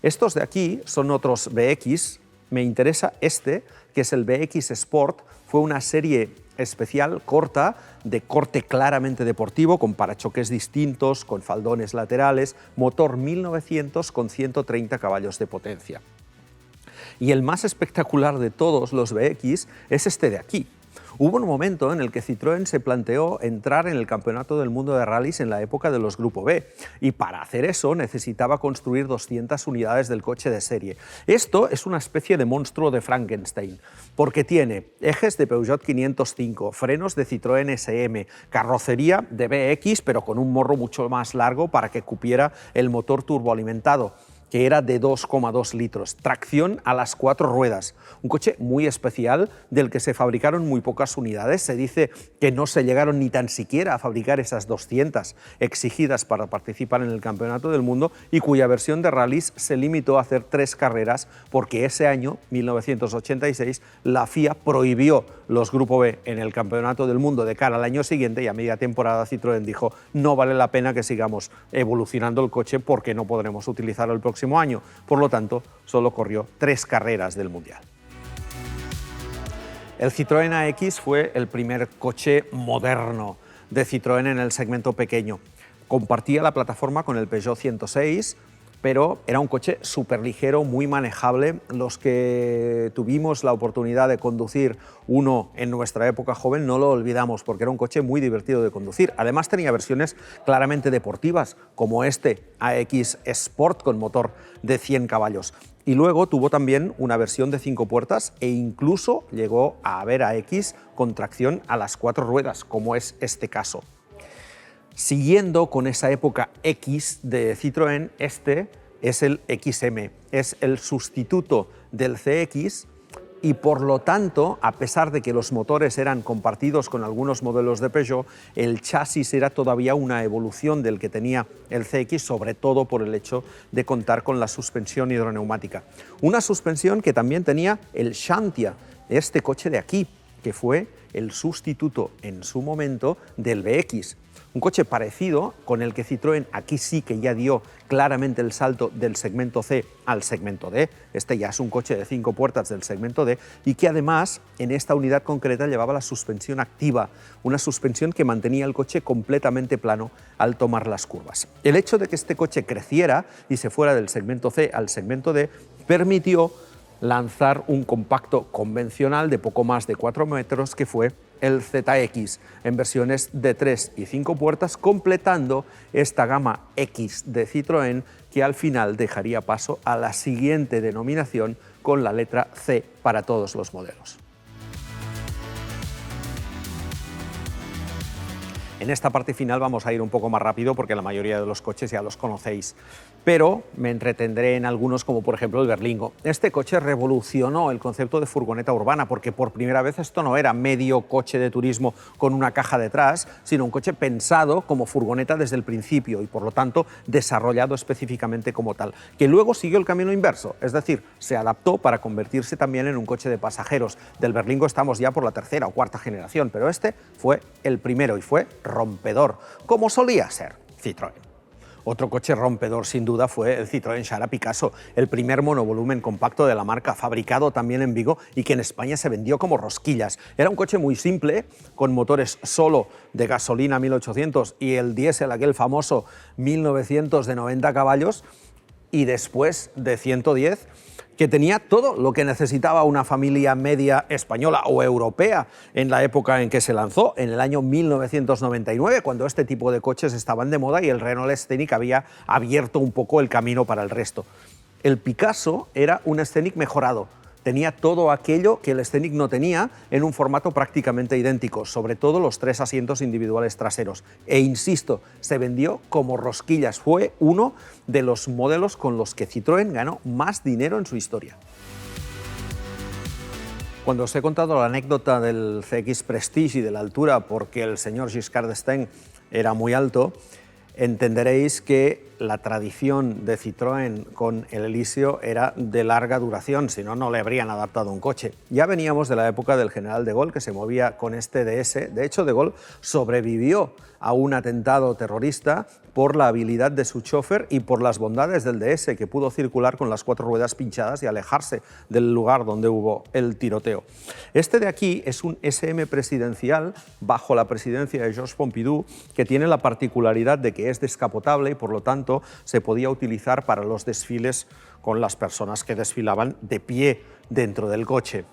Estos de aquí son otros BX. Me interesa este, que es el BX Sport. Fue una serie especial corta, de corte claramente deportivo, con parachoques distintos, con faldones laterales, motor 1900 con 130 caballos de potencia. Y el más espectacular de todos los BX es este de aquí. Hubo un momento en el que Citroën se planteó entrar en el Campeonato del Mundo de Rallys en la época de los Grupo B, y para hacer eso necesitaba construir 200 unidades del coche de serie. Esto es una especie de monstruo de Frankenstein, porque tiene ejes de Peugeot 505, frenos de Citroën SM, carrocería de BX pero con un morro mucho más largo para que cupiera el motor turboalimentado, que era de 2,2 litros, tracción a las 4 ruedas, un coche muy especial del que se fabricaron muy pocas unidades. Se dice que no se llegaron ni tan siquiera a fabricar esas 200 exigidas para participar en el Campeonato del Mundo, y cuya versión de rallies se limitó a hacer 3 carreras porque ese año, 1986, la FIA prohibió los Grupo B en el Campeonato del Mundo de cara al año siguiente, y a media temporada Citroën dijo: no vale la pena que sigamos evolucionando el coche porque no podremos utilizarlo el próximo año. Por lo tanto, solo corrió 3 carreras del Mundial. El Citroën AX fue el primer coche moderno de Citroën en el segmento pequeño. Compartía la plataforma con el Peugeot 106, pero era un coche súper ligero, muy manejable. Los que tuvimos la oportunidad de conducir uno en nuestra época joven no lo olvidamos, porque era un coche muy divertido de conducir. Además tenía versiones claramente deportivas, como este AX Sport con motor de 100 caballos. Y luego tuvo también una versión de 5 puertas e incluso llegó a haber AX con tracción a las 4 ruedas, como es este caso. Siguiendo con esa época X de Citroën, este es el XM, es el sustituto del CX, y por lo tanto, a pesar de que los motores eran compartidos con algunos modelos de Peugeot, el chasis era todavía una evolución del que tenía el CX, sobre todo por el hecho de contar con la suspensión hidroneumática. Una suspensión que también tenía el Xantia, este coche de aquí, que fue el sustituto en su momento del BX. Un coche parecido con el que Citroën aquí sí que ya dio claramente el salto del segmento C al segmento D. Este ya es un coche de 5 puertas del segmento D y que además en esta unidad concreta llevaba la suspensión activa, una suspensión que mantenía el coche completamente plano al tomar las curvas. El hecho de que este coche creciera y se fuera del segmento C al segmento D permitió lanzar un compacto convencional de poco más de 4 metros que fue el ZX en versiones de 3 y 5 puertas, completando esta gama X de Citroën que al final dejaría paso a la siguiente denominación con la letra C para todos los modelos. En esta parte final vamos a ir un poco más rápido porque la mayoría de los coches ya los conocéis, pero me entretendré en algunos como por ejemplo el Berlingo. Este coche revolucionó el concepto de furgoneta urbana porque por primera vez esto no era medio coche de turismo con una caja detrás, sino un coche pensado como furgoneta desde el principio y por lo tanto desarrollado específicamente como tal, que luego siguió el camino inverso, es decir, se adaptó para convertirse también en un coche de pasajeros. Del Berlingo estamos ya por la tercera o cuarta generación, pero este fue el primero y fue rompedor, como solía ser Citroën. Otro coche rompedor sin duda fue el Citroën Xara Picasso, el primer monovolumen compacto de la marca, fabricado también en Vigo y que en España se vendió como rosquillas. Era un coche muy simple, con motores solo de gasolina 1800 y el diésel, aquel famoso 1900 de 90 caballos y después de 110, que tenía todo lo que necesitaba una familia media española o europea en la época en que se lanzó, en el año 1999, cuando este tipo de coches estaban de moda y el Renault Scenic había abierto un poco el camino para el resto. El Picasso era un Scenic mejorado. Tenía todo aquello que el Scenic no tenía en un formato prácticamente idéntico, sobre todo los 3 asientos individuales traseros. E insisto, se vendió como rosquillas. Fue uno de los modelos con los que Citroën ganó más dinero en su historia. Cuando os he contado la anécdota del CX Prestige y de la altura porque el señor Giscard d'Estaing era muy alto, entenderéis que la tradición de Citroën con el Elíseo era de larga duración, si no, no le habrían adaptado un coche. Ya veníamos de la época del general de Gaulle, que se movía con este DS. De hecho, de Gaulle sobrevivió a un atentado terrorista por la habilidad de su chofer y por las bondades del DS, que pudo circular con las 4 ruedas pinchadas y alejarse del lugar donde hubo el tiroteo. Este de aquí es un SM presidencial bajo la presidencia de Georges Pompidou, que tiene la particularidad de que es descapotable y por lo tanto se podía utilizar para los desfiles con las personas que desfilaban de pie dentro del coche.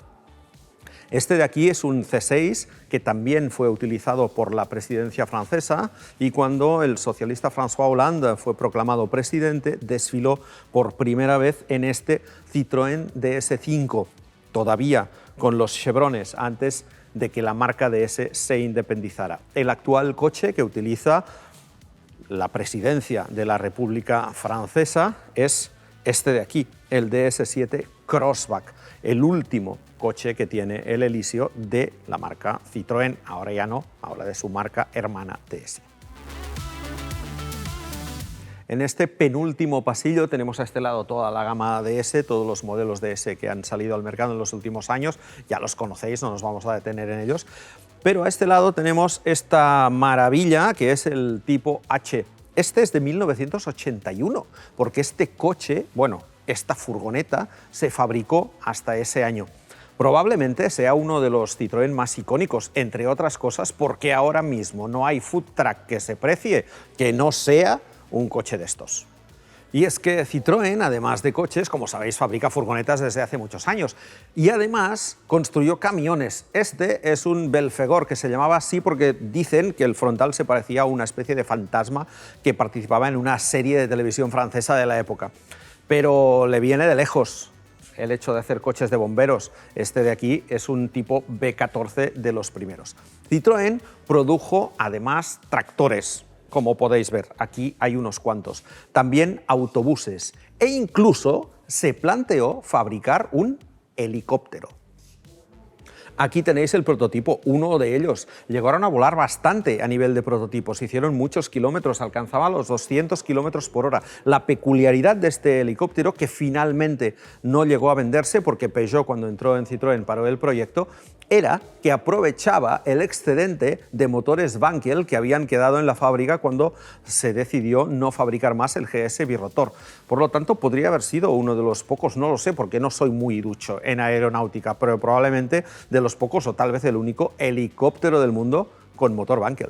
Este de aquí es un C6 que también fue utilizado por la presidencia francesa y cuando el socialista François Hollande fue proclamado presidente, desfiló por primera vez en este Citroën DS5, todavía con los chevrones antes de que la marca DS se independizara. El actual coche que utiliza la presidencia de la República Francesa es este de aquí, el DS7 Crossback, el último coche que tiene el Elíseo de la marca Citroën, ahora ya no, ahora de su marca hermana DS. En este penúltimo pasillo tenemos a este lado toda la gama DS, todos los modelos DS que han salido al mercado en los últimos años, ya los conocéis, no nos vamos a detener en ellos, pero a este lado tenemos esta maravilla que es el tipo H. Este es de 1981, porque este coche, bueno, esta furgoneta se fabricó hasta ese año. Probablemente sea uno de los Citroën más icónicos, entre otras cosas, porque ahora mismo no hay food truck que se precie que no sea un coche de estos. Y es que Citroën, además de coches, como sabéis, fabrica furgonetas desde hace muchos años. Y además construyó camiones. Este es un Belfegor, que se llamaba así porque dicen que el frontal se parecía a una especie de fantasma que participaba en una serie de televisión francesa de la época. Pero le viene de lejos el hecho de hacer coches de bomberos. Este de aquí es un tipo B14 de los primeros. Citroën produjo además tractores, como podéis ver, aquí hay unos cuantos. También autobuses e incluso se planteó fabricar un helicóptero. Aquí tenéis el prototipo, uno de ellos. Llegaron a volar bastante a nivel de prototipos, hicieron muchos kilómetros, alcanzaban los 200 kilómetros por hora. La peculiaridad de este helicóptero, que finalmente no llegó a venderse porque Peugeot, cuando entró en Citroën, paró el proyecto, era que aprovechaba el excedente de motores Wankel que habían quedado en la fábrica cuando se decidió no fabricar más el GS birrotor. Por lo tanto, podría haber sido uno de los pocos, no lo sé porque no soy muy ducho en aeronáutica, pero probablemente de los pocos o tal vez el único helicóptero del mundo con motor Wankel.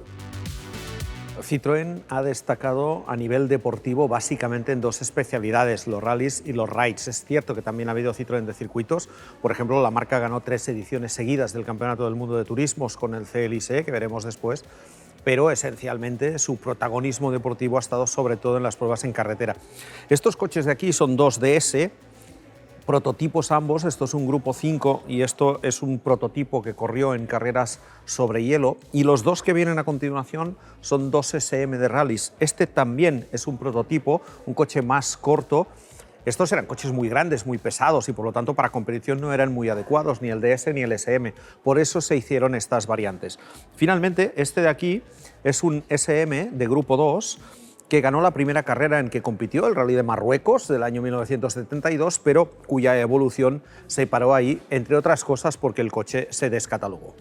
Citroën ha destacado a nivel deportivo básicamente en dos especialidades, los rallies y los rides. Es cierto que también ha habido Citroën de circuitos. Por ejemplo, la marca ganó 3 ediciones seguidas del Campeonato del Mundo de Turismos con el CLIC, que veremos después, pero esencialmente su protagonismo deportivo ha estado sobre todo en las pruebas en carretera. Estos coches de aquí son 2DS, prototipos ambos, esto es un Grupo 5 y esto es un prototipo que corrió en carreras sobre hielo, y los dos que vienen a continuación son 2 SM de rallies. Este también es un prototipo, un coche más corto. Estos eran coches muy grandes, muy pesados y por lo tanto para competición no eran muy adecuados, ni el DS ni el SM. Por eso se hicieron estas variantes. Finalmente, este de aquí es un SM de Grupo 2, que ganó la primera carrera en que compitió, el Rally de Marruecos del año 1972, pero cuya evolución se paró ahí, entre otras cosas porque el coche se descatalogó.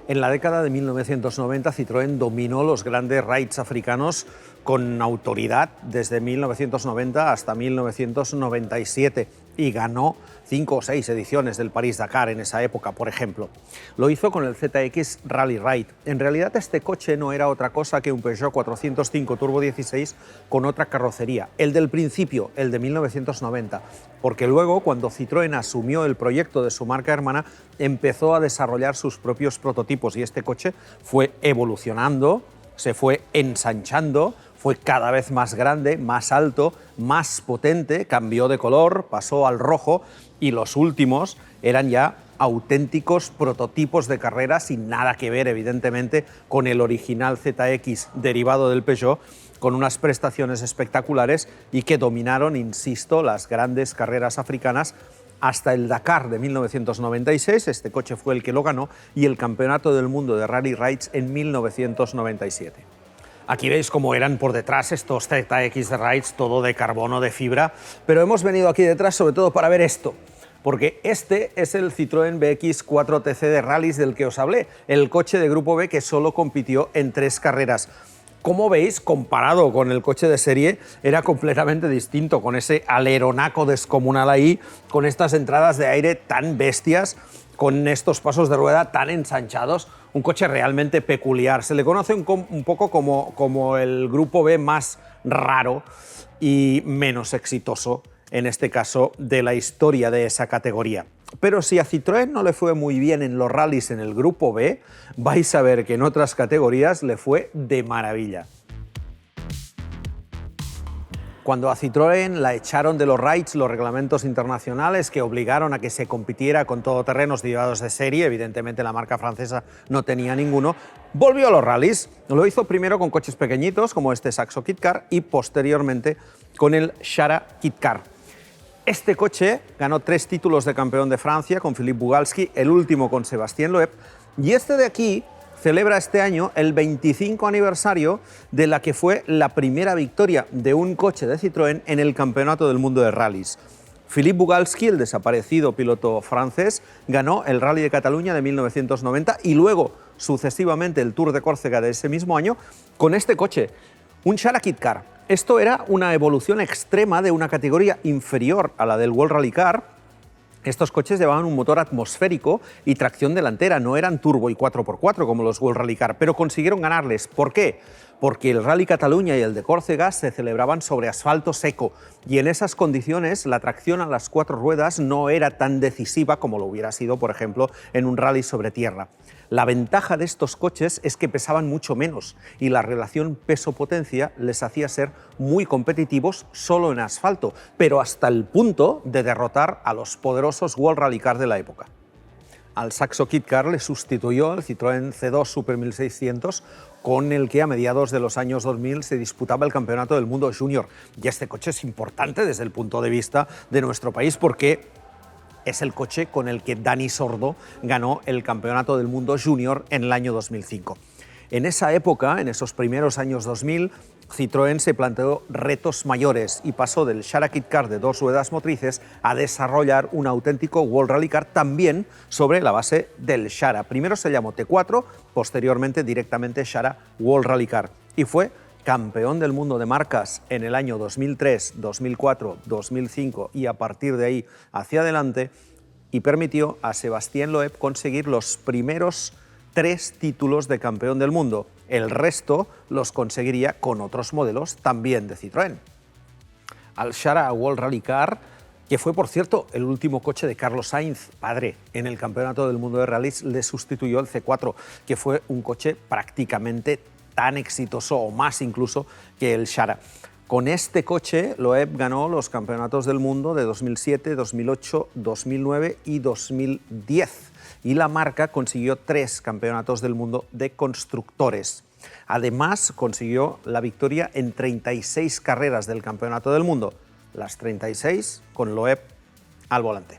En la década de 1990, Citroën dominó los grandes raids africanos con autoridad desde 1990 hasta 1997 y ganó 5 o 6 ediciones del París-Dakar en esa época, por ejemplo. Lo hizo con el ZX Rally Ride. En realidad este coche no era otra cosa que un Peugeot 405 Turbo 16 con otra carrocería, el del principio, el de 1990, porque luego, cuando Citroën asumió el proyecto de su marca hermana, empezó a desarrollar sus propios prototipos y este coche fue evolucionando, se fue ensanchando, fue cada vez más grande, más alto, más potente, cambió de color, pasó al rojo y los últimos eran ya auténticos prototipos de carrera sin nada que ver, evidentemente, con el original ZX derivado del Peugeot, con unas prestaciones espectaculares y que dominaron, insisto, las grandes carreras africanas hasta el Dakar de 1996, este coche fue el que lo ganó, y el Campeonato del Mundo de Rally Rides en 1997. Aquí veis cómo eran por detrás estos ZX de Rides, todo de carbono, de fibra, pero hemos venido aquí detrás sobre todo para ver esto, porque este es el Citroën BX 4TC de rallies del que os hablé, el coche de Grupo B que solo compitió en 3 carreras. Como veis, comparado con el coche de serie, era completamente distinto, con ese aleronaco descomunal ahí, con estas entradas de aire tan bestias, con estos pasos de rueda tan ensanchados, un coche realmente peculiar. Se le conoce un poco como el Grupo B más raro y menos exitoso, en este caso, de la historia de esa categoría. Pero si a Citroën no le fue muy bien en los rallies en el Grupo B, vais a ver que en otras categorías le fue de maravilla. Cuando a Citroën la echaron de los rides los reglamentos internacionales que obligaron a que se compitiera con todoterrenos derivados de serie, evidentemente la marca francesa no tenía ninguno, volvió a los rallies. Lo hizo primero con coches pequeñitos como este Saxo Kit-Car y posteriormente con el Shara Kit-Car. Este coche ganó 3 títulos de campeón de Francia con Philippe Bugalski, el último con Sébastien Loeb, y este de aquí celebra este año el 25 aniversario de la que fue la primera victoria de un coche de Citroën en el Campeonato del Mundo de Rallys. Philippe Bugalski, el desaparecido piloto francés, ganó el Rally de Cataluña de 1990 y luego, sucesivamente, el Tour de Córcega de ese mismo año con este coche, un Shara Kit-Car. Esto era una evolución extrema de una categoría inferior a la del World Rally Car. Estos coches llevaban un motor atmosférico y tracción delantera, no eran turbo y 4x4 como los World Rally Car, pero consiguieron ganarles. ¿Por qué? Porque el Rally Cataluña y el de Córcega se celebraban sobre asfalto seco y en esas condiciones la tracción a las 4 ruedas no era tan decisiva como lo hubiera sido, por ejemplo, en un rally sobre tierra. La ventaja de estos coches es que pesaban mucho menos y la relación peso-potencia les hacía ser muy competitivos solo en asfalto, pero hasta el punto de derrotar a los poderosos World Rally Car de la época. Al Saxo Kit-Car le sustituyó el Citroën C2 Super 1600, con el que a mediados de los años 2000 se disputaba el Campeonato del Mundo Junior. Y este coche es importante desde el punto de vista de nuestro país porque es el coche con el que Dani Sordo ganó el Campeonato del Mundo Junior en el año 2005. En esa época, en esos primeros años 2000, Citroën se planteó retos mayores y pasó del Shara Kit Car de 2 ruedas motrices a desarrollar un auténtico World Rally Car también sobre la base del Shara. Primero se llamó T4, posteriormente directamente Shara World Rally Car y fue campeón del mundo de marcas en el año 2003, 2004, 2005 y a partir de ahí hacia adelante, y permitió a Sébastien Loeb conseguir los primeros 3 títulos de campeón del mundo. El resto los conseguiría con otros modelos también de Citroën. Al Shara World Rally Car, que fue, por cierto, el último coche de Carlos Sainz, padre, en el Campeonato del Mundo de Rallys, le sustituyó el C4, que fue un coche prácticamente tan exitoso o más incluso que el Shara. Con este coche, Loeb ganó los campeonatos del mundo de 2007, 2008, 2009 y 2010. Y la marca consiguió 3 campeonatos del mundo de constructores. Además, consiguió la victoria en 36 carreras del Campeonato del Mundo, las 36 con Loeb al volante.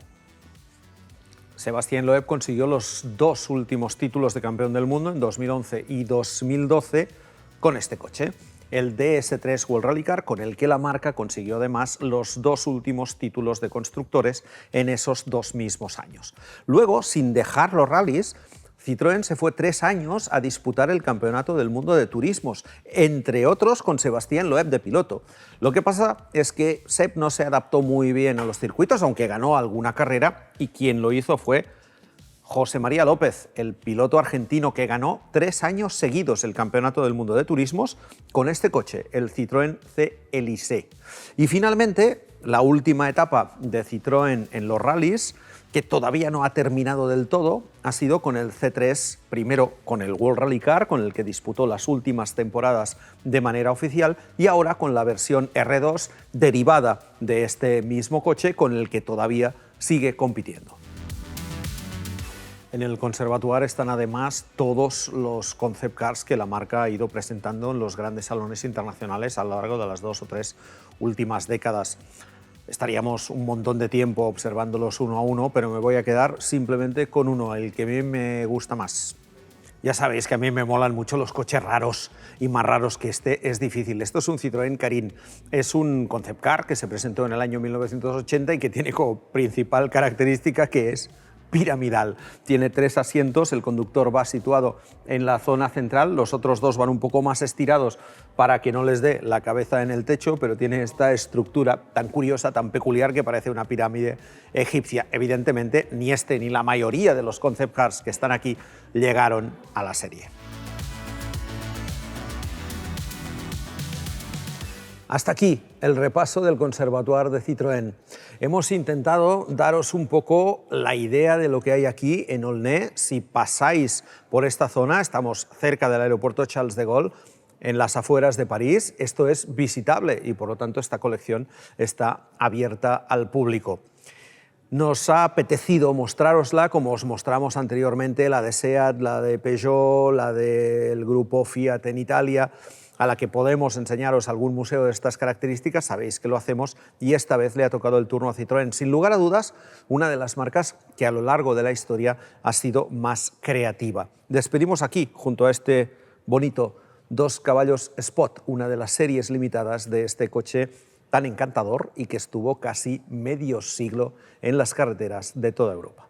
Sébastien Loeb consiguió los 2 últimos títulos de campeón del mundo en 2011 y 2012 con este coche, el DS3 World Rally Car, con el que la marca consiguió además los 2 últimos títulos de constructores en esos 2 mismos años. Luego, sin dejar los rallies, Citroën se fue 3 años a disputar el Campeonato del Mundo de Turismos, entre otros con Sébastien Loeb de piloto. Lo que pasa es que Seb no se adaptó muy bien a los circuitos, aunque ganó alguna carrera, y quien lo hizo fue José María López, el piloto argentino que ganó 3 años seguidos el Campeonato del Mundo de Turismos con este coche, el Citroën C Elise. Y finalmente, la última etapa de Citroën en los rallies, que todavía no ha terminado del todo, ha sido con el C3, primero con el World Rally Car, con el que disputó las últimas temporadas de manera oficial, y ahora con la versión R2 derivada de este mismo coche, con el que todavía sigue compitiendo. En el Conservatoire están además todos los concept cars que la marca ha ido presentando en los grandes salones internacionales a lo largo de las 2 o 3 últimas décadas. Estaríamos un montón de tiempo observándolos uno a uno, pero me voy a quedar simplemente con uno, el que a mí me gusta más. Ya sabéis que a mí me molan mucho los coches raros, y más raros que este es difícil. Esto es un Citroën Carine. Es un concept car que se presentó en el año 1980 y que tiene como principal característica que es piramidal. Tiene 3 asientos, el conductor va situado en la zona central, los otros 2 van un poco más estirados para que no les dé la cabeza en el techo, pero tiene esta estructura tan curiosa, tan peculiar, que parece una pirámide egipcia. Evidentemente, ni este ni la mayoría de los concept cars que están aquí llegaron a la serie. Hasta aquí el repaso del Conservatoire de Citroën. Hemos intentado daros un poco la idea de lo que hay aquí en Aulnay. Si pasáis por esta zona, estamos cerca del aeropuerto Charles de Gaulle, en las afueras de París. Esto es visitable y por lo tanto esta colección está abierta al público. Nos ha apetecido mostrárosla como os mostramos anteriormente la de SEAT, la de Peugeot, la del grupo Fiat en Italia, a la que podemos enseñaros algún museo de estas características. Sabéis que lo hacemos y esta vez le ha tocado el turno a Citroën. Sin lugar a dudas, una de las marcas que a lo largo de la historia ha sido más creativa. Despedimos aquí, junto a este bonito 2 caballos Spot, una de las series limitadas de este coche tan encantador y que estuvo casi medio siglo en las carreteras de toda Europa.